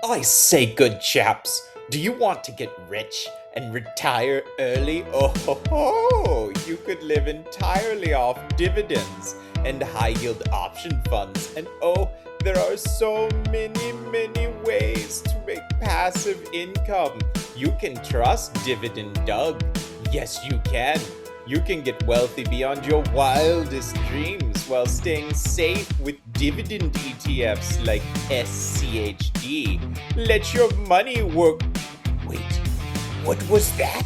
I say, good chaps, do you want to get rich and retire early? Oh, ho, ho. You could live entirely off dividends and high yield option funds. And oh, there are so many ways to make passive income. You can trust Dividend Doug. Yes, you can. You can get wealthy beyond your wildest dreams while staying safe with dividend ETFs like SCHD. Let your money work. Wait, what was that?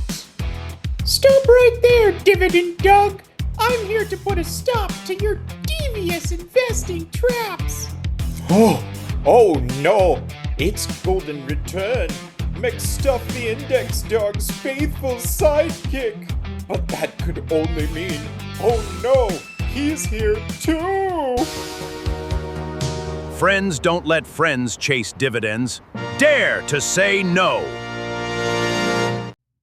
Stop right there, Dividend Doug. I'm here to put a stop to your devious investing traps. Oh no, it's Golden Return, McStuffy Index Dog's faithful sidekick. But that could only mean, oh no, he's here too! Friends don't let friends chase dividends. Dare to say no!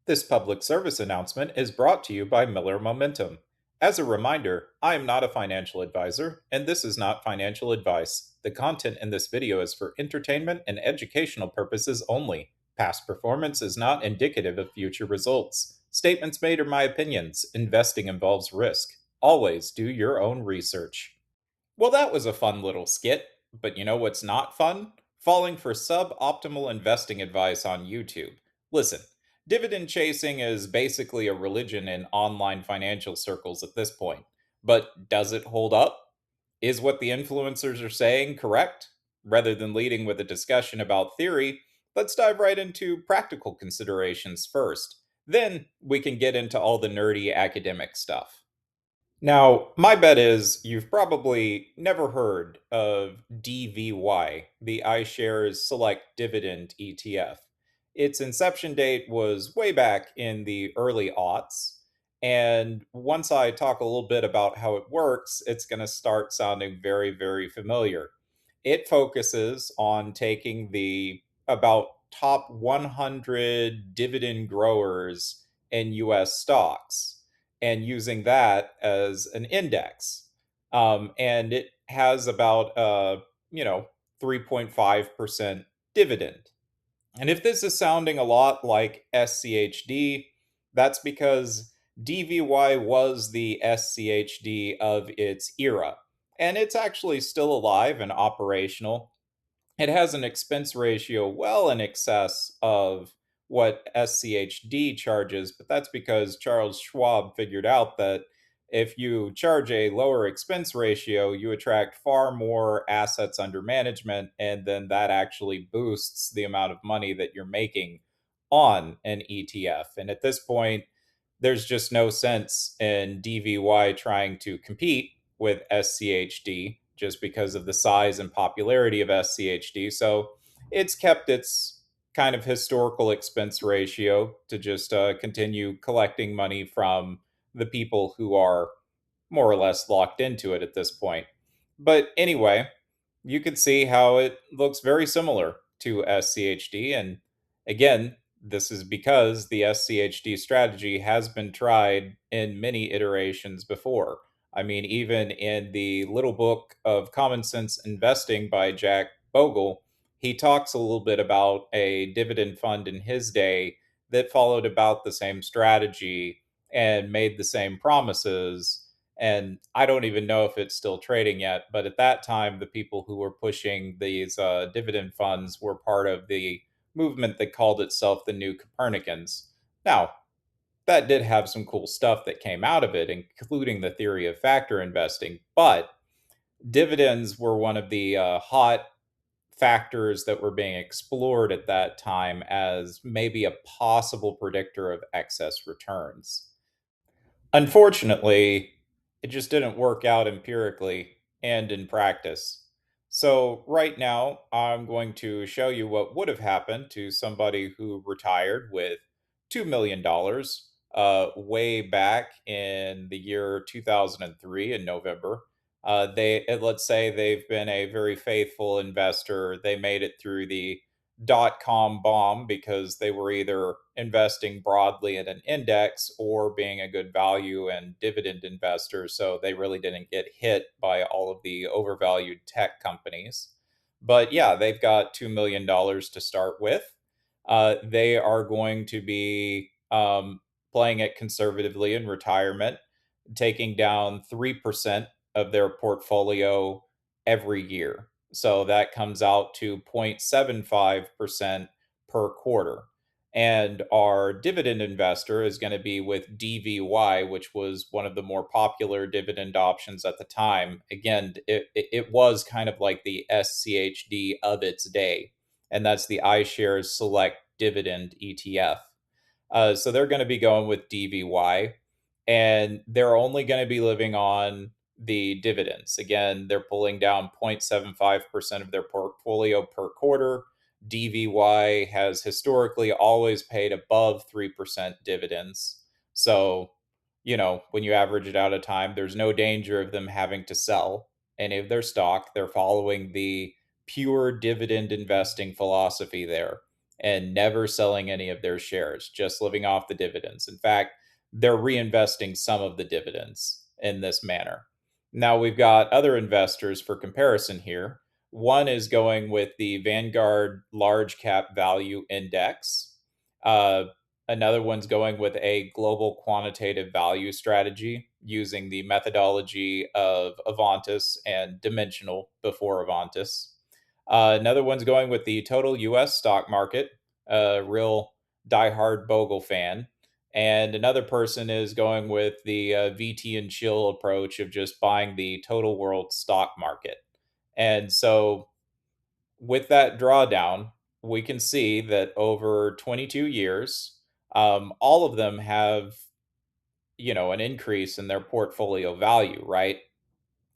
This public service announcement is brought to you by Miller Momentum. As a reminder, I am not a financial advisor, and this is not financial advice. The content in this video is for entertainment and educational purposes only. Past performance is not indicative of future results. Statements made are my opinions. Investing involves risk. Always do your own research. Well, that was a fun little skit, but you know what's not fun? Falling for suboptimal investing advice on YouTube. Listen, dividend chasing is basically a religion in online financial circles at this point. But does it hold up? Is what the influencers are saying correct? Rather than leading with a discussion about theory, let's dive right into practical considerations first. Then we can get into all the nerdy academic stuff. Now, my bet is you've probably never heard of DVY, the iShares Select Dividend ETF. Its inception date was way back in the early aughts. And once I talk a little bit about how it works, it's going to start sounding very familiar. It focuses on taking the about top 100 dividend growers in US stocks and using that as an index. And it has about, 3.5% dividend. And if this is sounding a lot like SCHD, that's because DVY was the SCHD of its era. And it's actually still alive and operational. It has an expense ratio well in excess of what SCHD charges, but that's because Charles Schwab figured out that if you charge a lower expense ratio, you attract far more assets under management, and then that actually boosts the amount of money that you're making on an ETF. And at this point, there's just no sense in DVY trying to compete with SCHD just because of the size and popularity of SCHD. So it's kept its kind of historical expense ratio to just continue collecting money from the people who are more or less locked into it at this point. But anyway, you can see how it looks very similar to SCHD. And again, this is because the SCHD strategy has been tried in many iterations before. I mean, even in the little book of Common Sense Investing by Jack Bogle, he talks a little bit about a dividend fund in his day that followed about the same strategy and made the same promises. And I don't even know if it's still trading yet, but at that time, the people who were pushing these dividend funds were part of the movement that called itself the New Copernicans. Now, that did have some cool stuff that came out of it, including the theory of factor investing, but dividends were one of the hot factors that were being explored at that time as maybe a possible predictor of excess returns. Unfortunately, it just didn't work out empirically and in practice. So, right now, I'm going to show you what would have happened to somebody who retired with $2 million way back in the year 2003 in November. Let's say they've been a very faithful investor. They made it through the dot-com bomb because they were either investing broadly in an index or being a good value and dividend investor. So they really didn't get hit by all of the overvalued tech companies. But yeah, they've got $2 million to start with. They are going to be playing it conservatively in retirement, taking down 3% of their portfolio every year. So that comes out to 0.75% per quarter. And our dividend investor is going to be with DVY, which was one of the more popular dividend options at the time. Again, it was kind of like the SCHD of its day, and that's the iShares Select Dividend ETF. So they're going to be going with DVY, and they're only going to be living on the dividends. Again, they're pulling down 0.75% of their portfolio per quarter. DVY has historically always paid above 3% dividends. So, when you average it out of time, there's no danger of them having to sell any of their stock. They're following the pure dividend investing philosophy there and never selling any of their shares, just living off the dividends. In fact, they're reinvesting some of the dividends in this manner. Now we've got other investors for comparison here. One is going with the Vanguard Large Cap Value Index. Uh, Another one's going with a global quantitative value strategy using the methodology of Avantis and Dimensional before Avantis. Another one's going with the total US stock market, a real diehard Bogle fan. And another person is going with the VT and chill approach of just buying the total world stock market. And so, with that drawdown, we can see that over 22 years, all of them have, an increase in their portfolio value, right?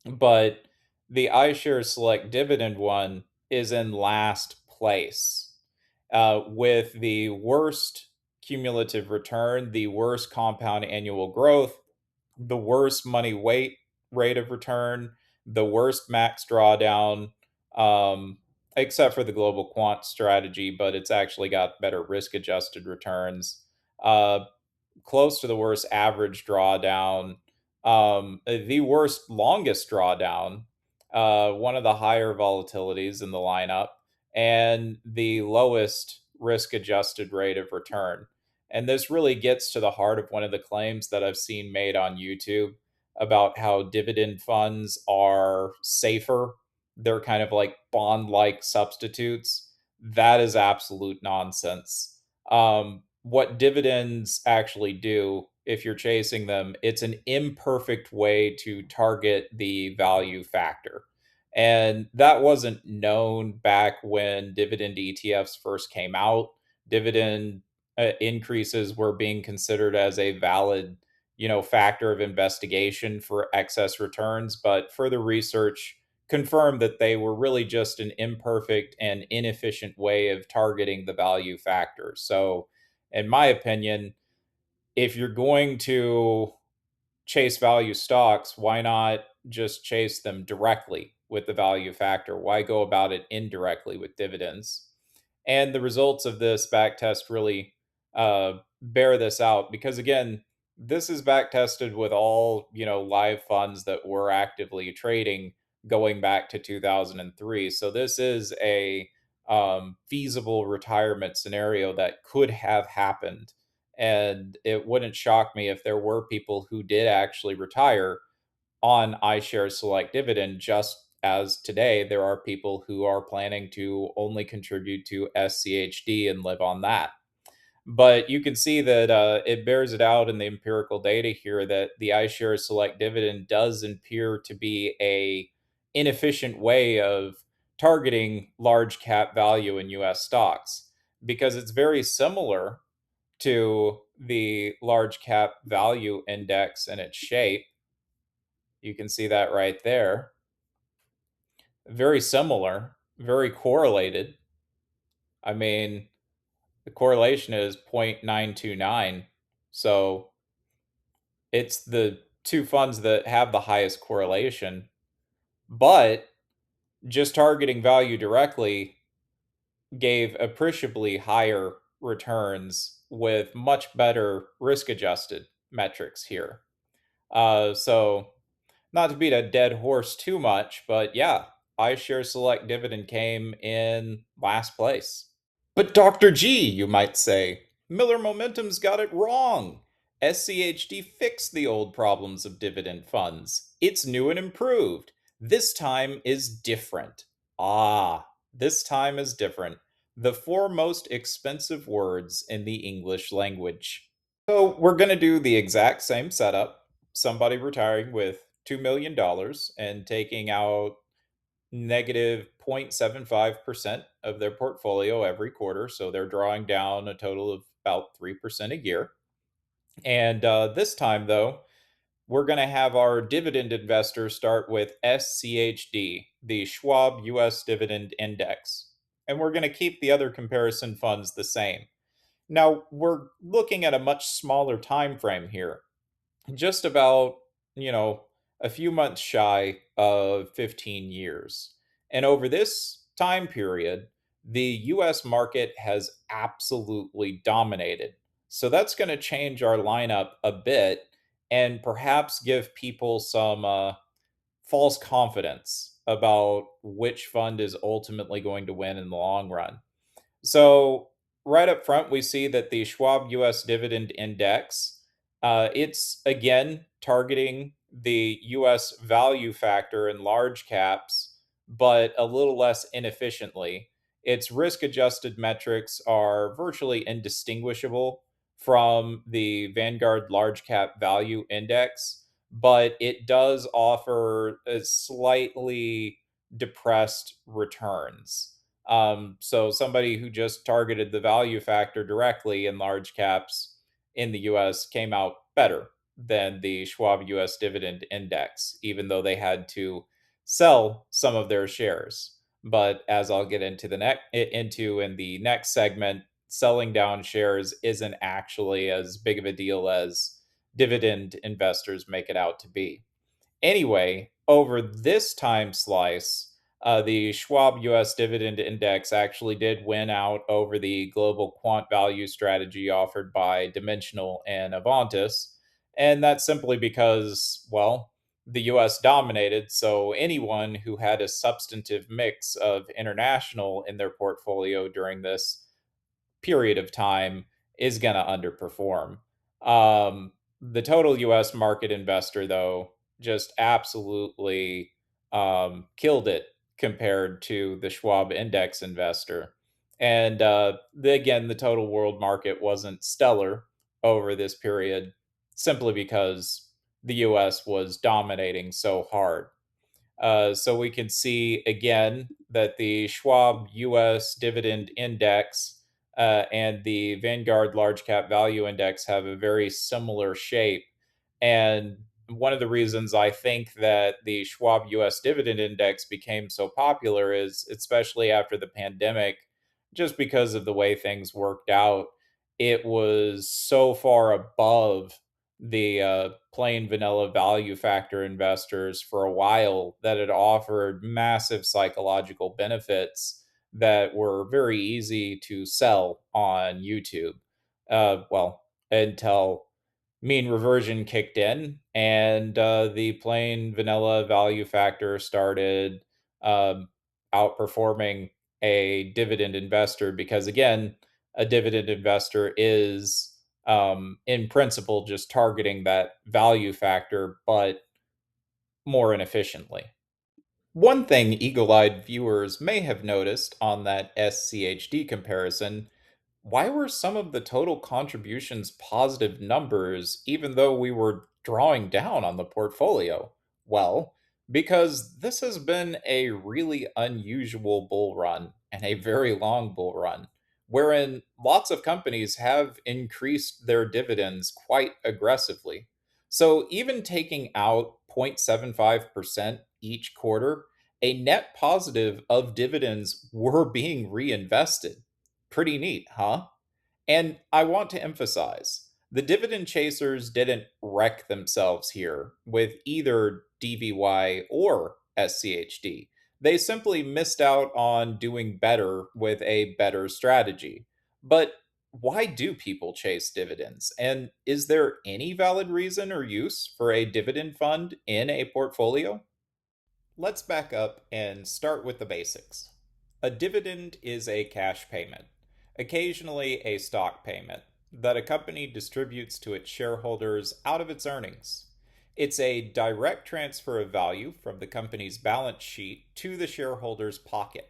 But the iShares Select Dividend one is in last place with the worst cumulative return, the worst compound annual growth, the worst money weight rate of return, the worst max drawdown, um, except for the global quant strategy, but it's actually got better risk adjusted returns. Uh, Close to the worst average drawdown, the worst longest drawdown, one of the higher volatilities in the lineup, and the lowest risk adjusted rate of return. And this really gets to the heart of one of the claims that I've seen made on YouTube about how dividend funds are safer. They're kind of like bond like substitutes. That is absolute nonsense. What dividends actually do, if you're chasing them, it's an imperfect way to target the value factor. And that wasn't known back when dividend ETFs first came out. Dividend increases were being considered as a valid, factor of investigation for excess returns, but further research confirmed that they were really just an imperfect and inefficient way of targeting the value factor. So, in my opinion, if you're going to chase value stocks, why not just chase them directly with the value factor? Why go about it indirectly with dividends? And the results of this backtest really bear this out because, again, this is backtested with all live funds that were actively trading going back to 2003. So this is a feasible retirement scenario that could have happened, and it wouldn't shock me if there were people who did actually retire on iShares Select Dividend, just as today there are people who are planning to only contribute to SCHD and live on that. But you can see that it bears it out in the empirical data here that the iShares Select Dividend does appear to be a inefficient way of targeting large cap value in US stocks because it's very similar to the large cap value index in its shape. You can see that right there. Very similar, very correlated. I mean, the correlation is 0.929. So it's the two funds that have the highest correlation. But just targeting value directly gave appreciably higher returns with much better risk adjusted metrics here. So, not to beat a dead horse too much, but yeah, iShares Select Dividend came in last place. But Dr. G, you might say, Miller Momentum's got it wrong. SCHD fixed the old problems of dividend funds. It's new and improved. This time is different. This time is different. The four most expensive words in the English language. So we're going to do the exact same setup. Somebody retiring with $2 million and taking out negative 0.75% of their portfolio every quarter. So they're drawing down a total of about 3% a year. And this time, though, we're going to have our dividend investor start with SCHD, the Schwab US Dividend Index. And we're going to keep the other comparison funds the same. Now, we're looking at a much smaller time frame here, just about, you know, a few months shy of 15 years. And over this time period, the US market has absolutely dominated. So that's going to change our lineup a bit and perhaps give people some false confidence about which fund is ultimately going to win in the long run. So right up front, we see that the Schwab US Dividend Index, it's again targeting the US value factor in large caps, but a little less inefficiently. Its risk-adjusted metrics are virtually indistinguishable from the Vanguard Large Cap Value Index, but it does offer a slightly depressed returns. So somebody who just targeted the value factor directly in large caps in the US came out better than the Schwab US Dividend Index, even though they had to sell some of their shares. But as I'll get into into in the next segment, selling down shares isn't actually as big of a deal as dividend investors make it out to be. Anyway, over this time slice, the Schwab US Dividend Index actually did win out over the global quant value strategy offered by Dimensional and Avantis. And that's simply because, well, the US dominated, so anyone who had a substantive mix of international in their portfolio during this period of time is going to underperform. The total US market investor, though, just absolutely killed it compared to the Schwab index investor. And again, the total world market wasn't stellar over this period simply because the US was dominating so hard. So we can see again that the Schwab US Dividend Index and the Vanguard Large Cap Value Index have a very similar shape. And one of the reasons I think that the Schwab US Dividend Index became so popular is, especially after the pandemic, just because of the way things worked out, it was so far above the plain vanilla value factor investors for a while that it offered massive psychological benefits that were very easy to sell on YouTube. Well, until mean reversion kicked in and the plain vanilla value factor started um, outperforming a dividend investor because, again, a dividend investor is in principle just targeting that value factor, but more inefficiently. One thing eagle eyed viewers may have noticed on that SCHD comparison, why were some of the total contributions positive numbers even though we were drawing down on the portfolio? Well, because this has been a really unusual bull run and a very long bull run, wherein lots of companies have increased their dividends quite aggressively. So even taking out 0.75% each quarter, a net positive of dividends were being reinvested. Pretty neat, huh? And I want to emphasize the dividend chasers didn't wreck themselves here with either DVY or SCHD. They simply missed out on doing better with a better strategy. But why do people chase dividends? And is there any valid reason or use for a dividend fund in a portfolio? Let's back up and start with the basics. A dividend is a cash payment, occasionally a stock payment, that a company distributes to its shareholders out of its earnings. It's a direct transfer of value from the company's balance sheet to the shareholder's pocket.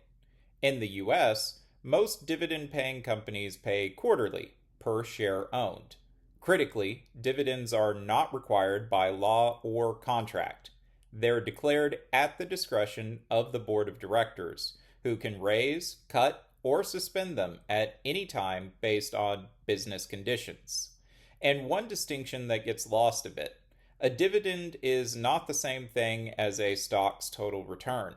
In the US, most dividend paying companies pay quarterly, per share owned. Critically, dividends are not required by law or contract. They're declared at the discretion of the board of directors, who can raise, cut, or suspend them at any time based on business conditions. And one distinction that gets lost a bit: a dividend is not the same thing as a stock's total return.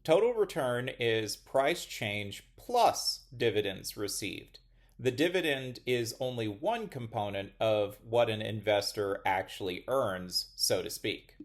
Total return is price change plus dividends received. The dividend is only one component of what an investor actually earns, so to speak.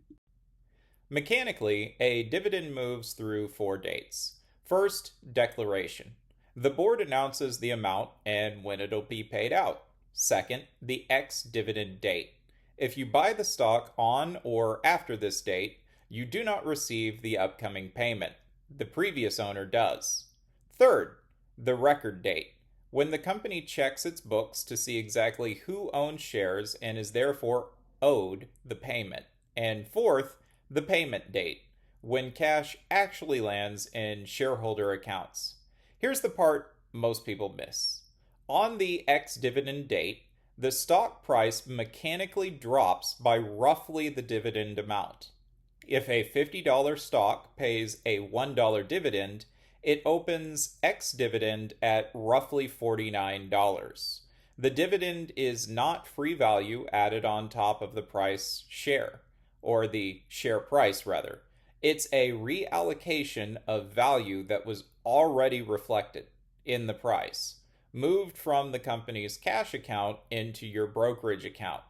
Mechanically, a dividend moves through four dates. First, declaration. The board announces the amount and when it'll be paid out. Second, the ex-dividend date. If you buy the stock on or after this date, you do not receive the upcoming payment. The previous owner does. Third, the record date. When the company checks its books to see exactly who owns shares and is therefore owed the payment. And fourth, the payment date, when cash actually lands in shareholder accounts. Here's the part most people miss. On the ex-dividend date, the stock price mechanically drops by roughly the dividend amount. If a $50 stock pays a $1 dividend, it opens ex-dividend at roughly $49. The dividend is not free value added on top of the price share, or the share price rather. It's a reallocation of value that was already reflected in the price, moved from the company's cash account into your brokerage account.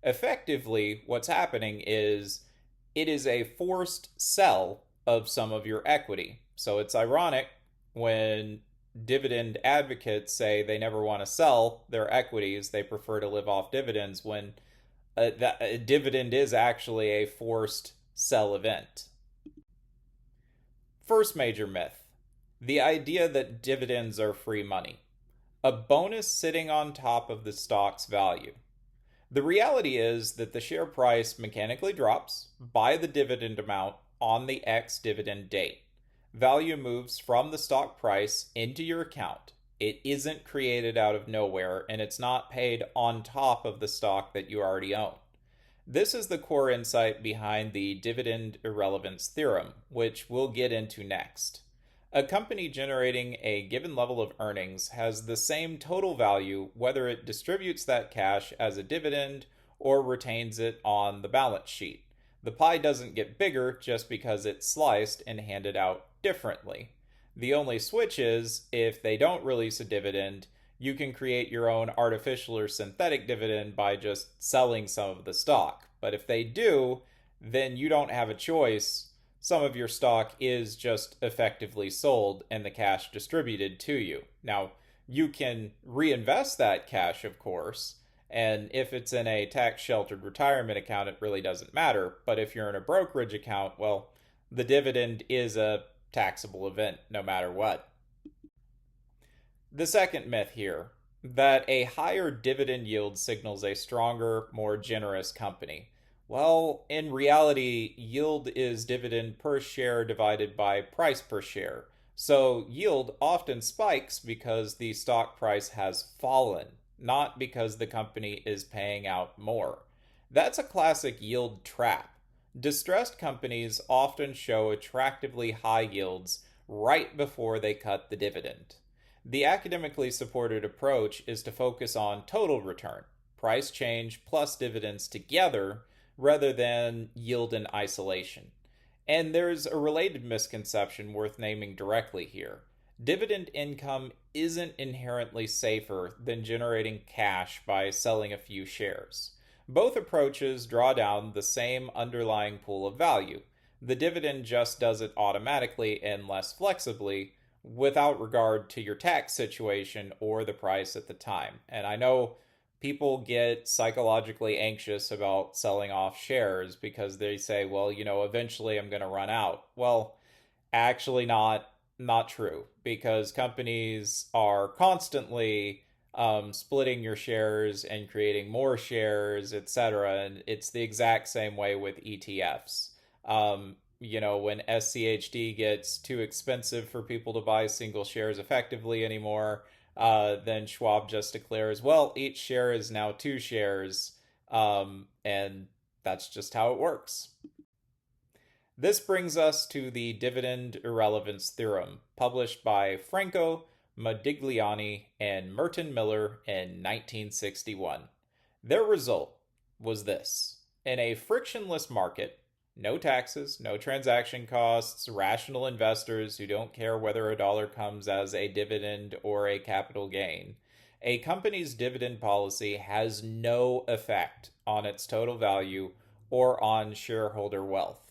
Effectively, what's happening is it is a forced sell of some of your equity. So it's ironic when dividend advocates say they never want to sell their equities, they prefer to live off dividends, when a dividend is actually a forced sell event. First major myth: the idea that dividends are free money, a bonus sitting on top of the stock's value. The reality is that the share price mechanically drops by the dividend amount on the ex-dividend date. Value moves from the stock price into your account. It isn't created out of nowhere, and it's not paid on top of the stock that you already own. This is the core insight behind the dividend irrelevance theorem, which we'll get into next. A company generating a given level of earnings has the same total value whether it distributes that cash as a dividend or retains it on the balance sheet. The pie doesn't get bigger just because it's sliced and handed out differently. The only switch is, if they don't release a dividend, you can create your own artificial or synthetic dividend by just selling some of the stock. But if they do, then you don't have a choice. Some of your stock is just effectively sold and the cash distributed to you. Now, you can reinvest that cash, of course, and if it's in a tax sheltered retirement account, it really doesn't matter. But if you're in a brokerage account, well, the dividend is a taxable event no matter what. The second myth here: that a higher dividend yield signals a stronger, more generous company. Well, in reality, yield is dividend per share divided by price per share. So yield often spikes because the stock price has fallen, not because the company is paying out more. That's a classic yield trap. Distressed companies often show attractively high yields right before they cut the dividend. The academically supported approach is to focus on total return, price change plus dividends together, rather than yield in isolation. And there's a related misconception worth naming directly here. Dividend income isn't inherently safer than generating cash by selling a few shares. Both approaches draw down the same underlying pool of value. The dividend just does it automatically and less flexibly, without regard to your tax situation or the price at the time. And I know people get psychologically anxious about selling off shares because they say, well, eventually I'm going to run out. Well, actually not true, because companies are constantly splitting your shares and creating more shares, etc. And it's the exact same way with ETFs. When SCHD gets too expensive for people to buy single shares effectively anymore, then Schwab just declares, well, each share is now two shares, and that's just how it works. This brings us to the dividend irrelevance theorem, published by Franco, Modigliani, and Merton Miller in 1961. Their result was this: in a frictionless market, no taxes, no transaction costs, rational investors who don't care whether a dollar comes as a dividend or a capital gain, a company's dividend policy has no effect on its total value or on shareholder wealth.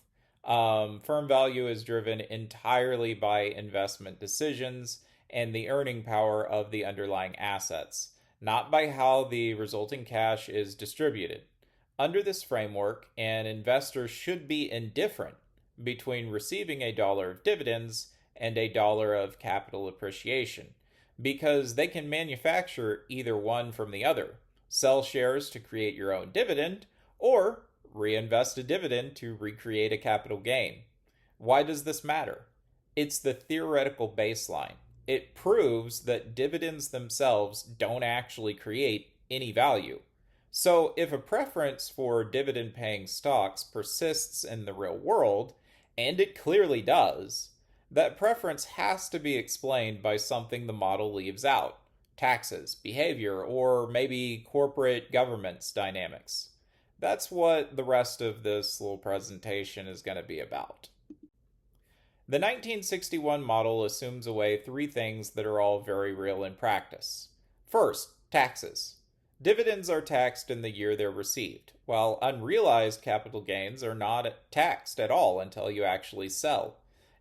Firm value is driven entirely by investment decisions and the earning power of the underlying assets, not by how the resulting cash is distributed. Under this framework, an investor should be indifferent between receiving a dollar of dividends and a dollar of capital appreciation, because they can manufacture either one from the other, sell shares to create your own dividend, or reinvest a dividend to recreate a capital gain. Why does this matter? It's the theoretical baseline. It proves that dividends themselves don't actually create any value. So, if a preference for dividend paying stocks persists in the real world, and it clearly does, that preference has to be explained by something the model leaves out: taxes, behavior, or maybe corporate governance dynamics. That's what the rest of this little presentation is going to be about. The 1961 model assumes away three things that are all very real in practice. First, taxes. Dividends are taxed in the year they're received, while unrealized capital gains are not taxed at all until you actually sell.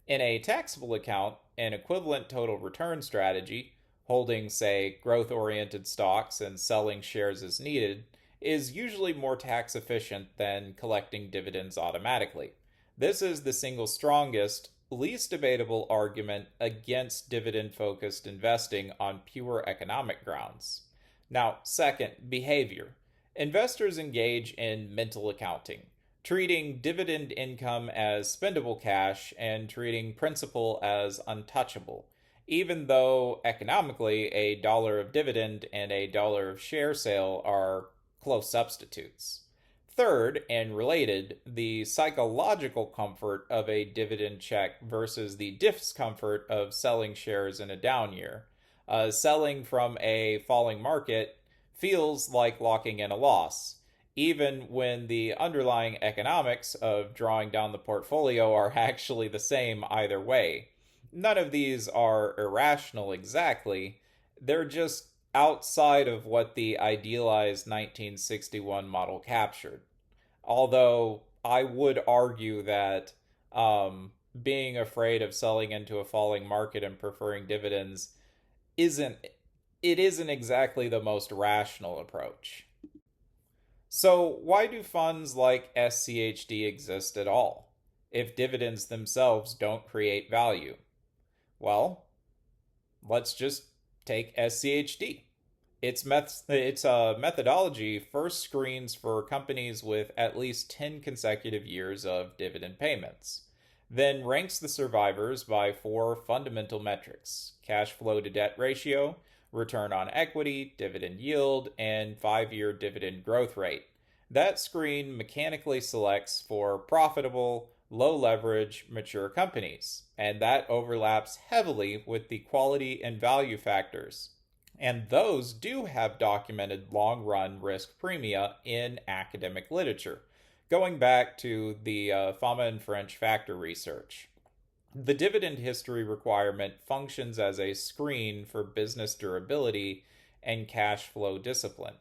In a taxable account, an equivalent total return strategy, holding, say, growth oriented stocks and selling shares as needed, is usually more tax efficient than collecting dividends automatically. This is the single strongest, least debatable argument against dividend focused investing on pure economic grounds. Now, second, behavior. Investors engage in mental accounting, treating dividend income as spendable cash and treating principal as untouchable, even though economically a dollar of dividend and a dollar of share sale are close substitutes. Third, and related, the psychological comfort of a dividend check versus the discomfort of selling shares in a down year. Selling from a falling market feels like locking in a loss, even when the underlying economics of drawing down the portfolio are actually the same either way. None of these are irrational exactly, they're just outside of what the idealized 1961 model captured. Although I would argue that being afraid of selling into a falling market and preferring dividends isn't isn't exactly the most rational approach. So why do funds like SCHD exist at all if dividends themselves don't create value? Well, let's just take SCHD. Its methodology first screens for companies with at least 10 consecutive years of dividend payments, then ranks the survivors by four fundamental metrics: cash flow to debt ratio, return on equity, dividend yield, and 5-year dividend growth rate. That screen mechanically selects for profitable, low leverage, mature companies, and that overlaps heavily with the quality and value factors. And those do have documented long run risk premia in academic literature, going back to the Fama and French factor research. The dividend history requirement functions as a screen for business durability and cash flow discipline.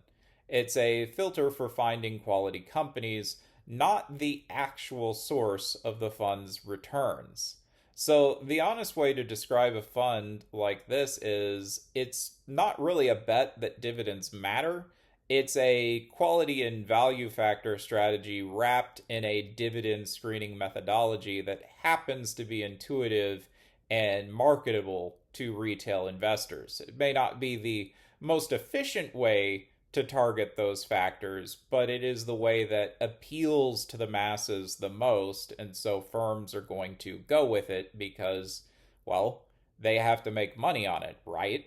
It's a filter for finding quality companies, not the actual source of the fund's returns. So, the honest way to describe a fund like this is it's not really a bet that dividends matter, It's a quality and value factor strategy wrapped in a dividend screening methodology that happens to be intuitive and marketable to retail investors. It may not be the most efficient way to target those factors, but it is the way that appeals to the masses the most, and so firms are going to go with it because, well, they have to make money on it, right?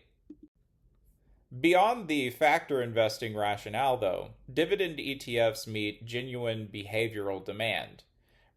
Beyond the factor investing rationale, though, dividend ETFs meet genuine behavioral demand.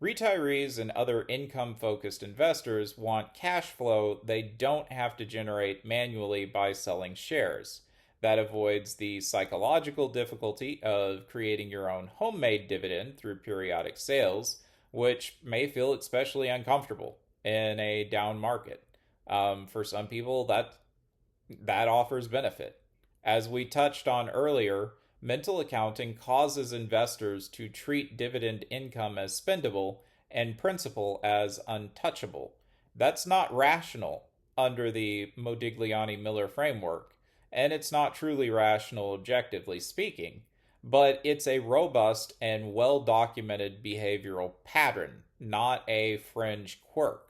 Retirees and other income focused investors want cash flow they don't have to generate manually by selling shares. That avoids the psychological difficulty of creating your own homemade dividend through periodic sales, which may feel especially uncomfortable in a down market. For some people, that offers benefit. As we touched on earlier, mental accounting causes investors to treat dividend income as spendable and principal as untouchable. That's not rational under the Modigliani Miller framework, and it's not truly rational objectively speaking, but it's a robust and well documented behavioral pattern, not a fringe quirk.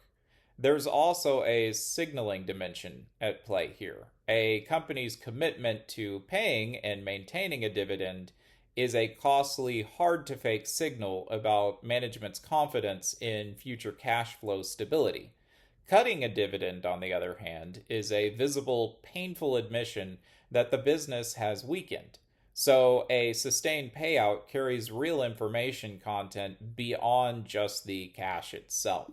There's also a signaling dimension at play here. A company's commitment to paying and maintaining a dividend is a costly, hard to fake signal about management's confidence in future cash flow stability. Cutting a dividend, on the other hand, is a visible, painful admission that the business has weakened. So, a sustained payout carries real information content beyond just the cash itself.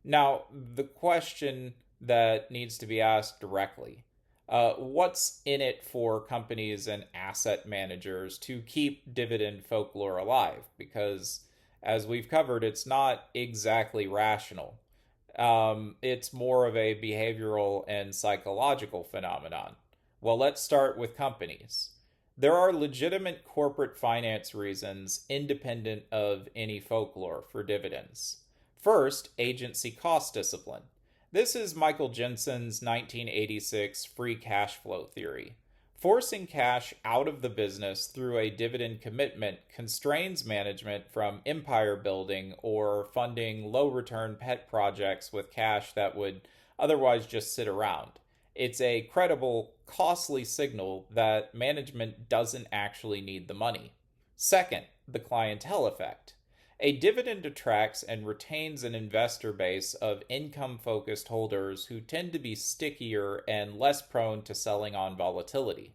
Now, the question that needs to be asked directly, what's in it for companies and asset managers to keep dividend folklore alive? Because, as we've covered, it's not exactly rational. It's more of a behavioral and psychological phenomenon. Well, let's start with companies. There are legitimate corporate finance reasons independent of any folklore for dividends. First, agency cost discipline. This is Michael Jensen's 1986 free cash flow theory. Forcing cash out of the business through a dividend commitment constrains management from empire building or funding low return pet projects with cash that would otherwise just sit around. It's a credible, costly signal that management doesn't actually need the money. Second, the clientele effect. A dividend attracts and retains an investor base of income focused holders who tend to be stickier and less prone to selling on volatility.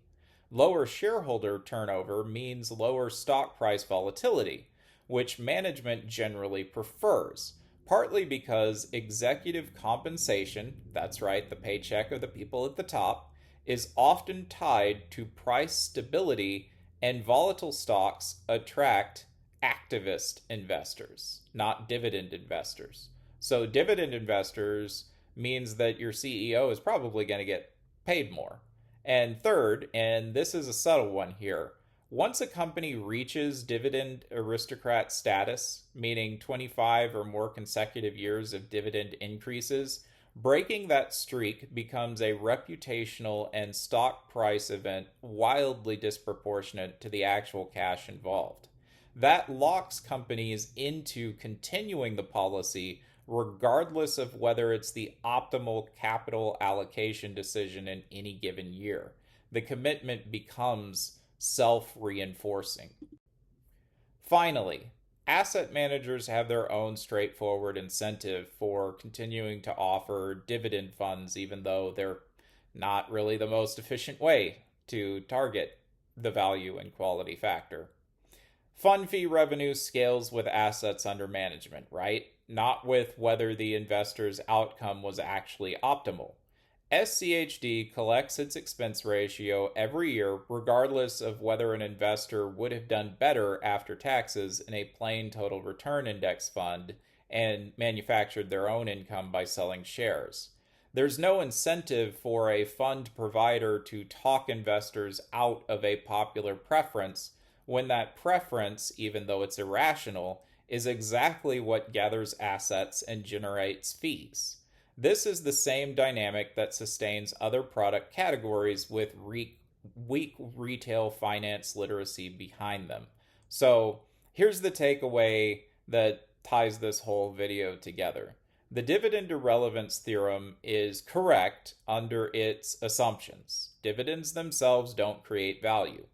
Lower shareholder turnover means lower stock price volatility, which management generally prefers, partly because executive compensation, that's right, the paycheck of the people at the top, is often tied to price stability, and volatile stocks attract activist investors, not dividend investors. So, dividend investors means that your CEO is probably going to get paid more. And third, and this is a subtle one here, once a company reaches dividend aristocrat status, meaning 25 or more consecutive years of dividend increases, breaking that streak becomes a reputational and stock price event wildly disproportionate to the actual cash involved. That locks companies into continuing the policy regardless of whether it's the optimal capital allocation decision in any given year. The commitment becomes self reinforcing. Finally, asset managers have their own straightforward incentive for continuing to offer dividend funds, even though they're not really the most efficient way to target the value and quality factor. Fund fee revenue scales with assets under management, right? Not with whether the investor's outcome was actually optimal. SCHD collects its expense ratio every year, regardless of whether an investor would have done better after taxes in a plain total return index fund and manufactured their own income by selling shares. There's no incentive for a fund provider to talk investors out of a popular preference when that preference, even though it's irrational, is exactly what gathers assets and generates fees. This is the same dynamic that sustains other product categories with weak retail finance literacy behind them. So here's the takeaway that ties this whole video together. The dividend irrelevance theorem is correct under its assumptions. Dividends themselves don't create value.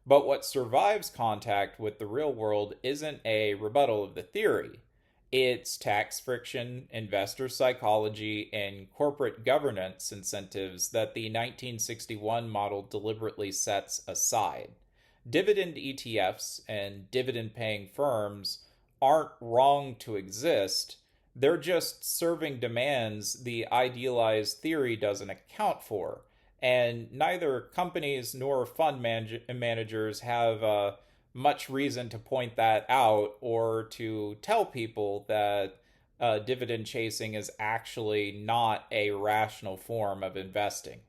But what survives contact with the real world isn't a rebuttal of the theory. It's tax friction, investor psychology, and corporate governance incentives that the 1961 model deliberately sets aside. Dividend ETFs and dividend paying firms aren't wrong to exist. They're just serving demands the idealized theory doesn't account for. And neither companies nor managers have much reason to point that out or to tell people that dividend chasing is actually not a rational form of investing.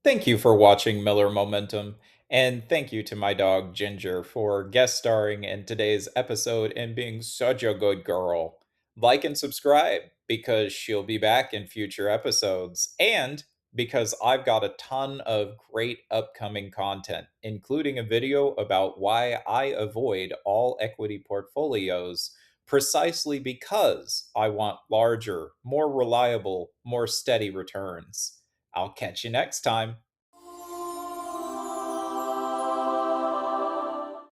Thank you for watching Miller Momentum, and thank you to my dog Ginger for guest starring in today's episode and being such a good girl. Like and subscribe because she'll be back in future episodes, and because I've got a ton of great upcoming content, including a video about why I avoid all equity portfolios precisely because I want larger, more reliable, more steady returns. I'll catch you next time.